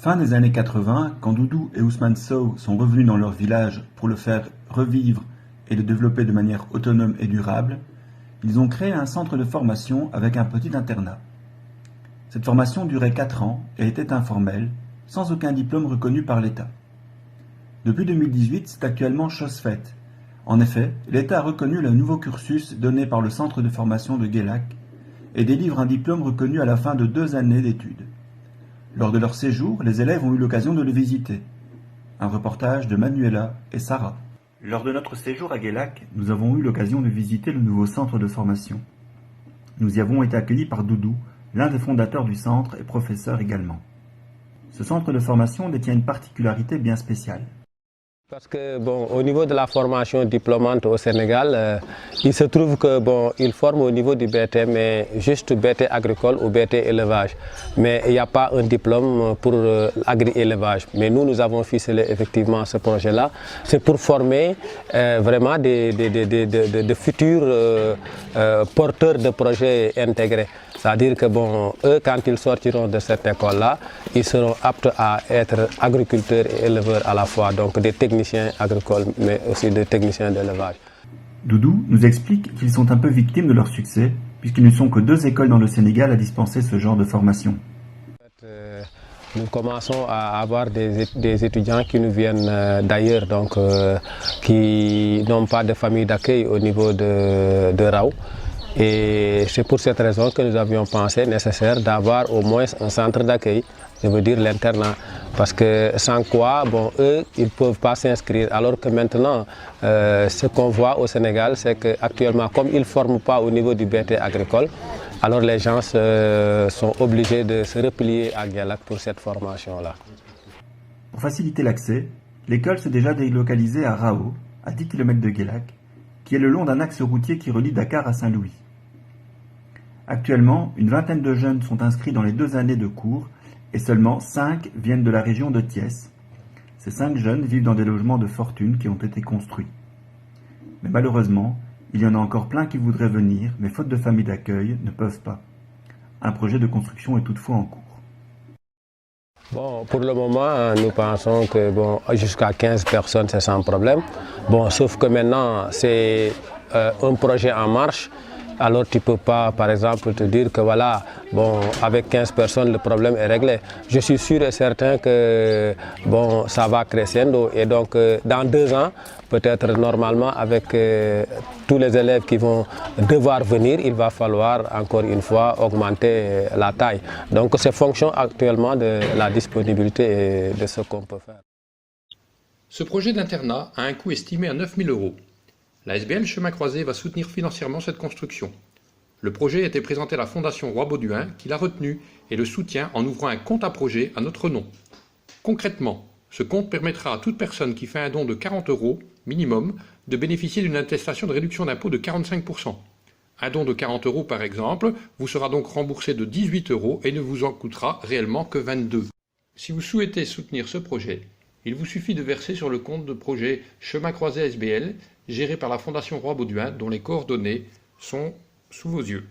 Fin des années 80, quand Doudou et Ousmane Sow sont revenus dans leur village pour le faire revivre et le développer de manière autonome et durable, ils ont créé un centre de formation avec un petit internat. Cette formation durait 4 ans et était informelle, sans aucun diplôme reconnu par l'État. Depuis 2018, c'est actuellement chose faite. En effet, l'État a reconnu le nouveau cursus donné par le centre de formation de Guélac et délivre un diplôme reconnu à la fin de 2 années d'études. Lors de leur séjour, les élèves ont eu l'occasion de le visiter. Un reportage de Manuela et Sarah. Lors de notre séjour à Guélac, nous avons eu l'occasion de visiter le nouveau centre de formation. Nous y avons été accueillis par Doudou, l'un des fondateurs du centre et professeur également. Ce centre de formation détient une particularité bien spéciale. Parce que au niveau de la formation diplômante au Sénégal, il se trouve que ils forment au niveau du BT, mais juste BT agricole ou BT élevage. Mais il n'y a pas un diplôme pour agri-élevage. Mais nous avons ficelé effectivement ce projet-là. C'est pour former vraiment de futurs porteurs de projets intégrés. C'est-à-dire que eux, quand ils sortiront de cette école-là, ils seront aptes à être agriculteurs et éleveurs à la fois, donc des techniciens agricoles, mais aussi des techniciens d'élevage. Doudou nous explique qu'ils sont un peu victimes de leur succès, puisqu'ils ne sont que 2 écoles dans le Sénégal à dispenser ce genre de formation. Nous commençons à avoir des étudiants qui nous viennent d'ailleurs, donc qui n'ont pas de famille d'accueil au niveau de Rao. Et c'est pour cette raison que nous avions pensé nécessaire d'avoir au moins un centre d'accueil, je veux dire l'internat. Parce que sans quoi, eux, ils ne peuvent pas s'inscrire. Alors que maintenant, ce qu'on voit au Sénégal, c'est qu'actuellement, comme ils ne forment pas au niveau du BT agricole, alors les gens sont obligés de se replier à Guélac pour cette formation-là. Pour faciliter l'accès, l'école s'est déjà délocalisée à Rao, à 10 km de Guélac, qui est le long d'un axe routier qui relie Dakar à Saint-Louis. Actuellement, une vingtaine de jeunes sont inscrits dans les 2 années de cours et seulement 5 viennent de la région de Thiès. Ces 5 jeunes vivent dans des logements de fortune qui ont été construits. Mais malheureusement, il y en a encore plein qui voudraient venir, mais faute de famille d'accueil, ne peuvent pas. Un projet de construction est toutefois en cours. Pour le moment, nous pensons que jusqu'à 15 personnes, c'est sans problème. Sauf que maintenant, c'est un projet en marche. Alors tu ne peux pas, par exemple, te dire que voilà, avec 15 personnes, le problème est réglé. Je suis sûr et certain que ça va crescendo. Et donc, dans 2 ans, peut-être normalement, avec tous les élèves qui vont devoir venir, il va falloir encore une fois augmenter la taille. Donc, c'est fonction actuellement de la disponibilité et de ce qu'on peut faire. Ce projet d'internat a un coût estimé à 9 000 €. La SBL Chemin Croisé va soutenir financièrement cette construction. Le projet a été présenté à la Fondation Roi Baudouin qui l'a retenu et le soutient en ouvrant un compte à projet à notre nom. Concrètement, ce compte permettra à toute personne qui fait un don de 40 € minimum de bénéficier d'une attestation de réduction d'impôt de 45 %. Un don de 40 € par exemple vous sera donc remboursé de 18 € et ne vous en coûtera réellement que 22 €. Si vous souhaitez soutenir ce projet, il vous suffit de verser sur le compte de projet Chemin Croisé SBL, géré par la Fondation Roi Baudouin, dont les coordonnées sont sous vos yeux.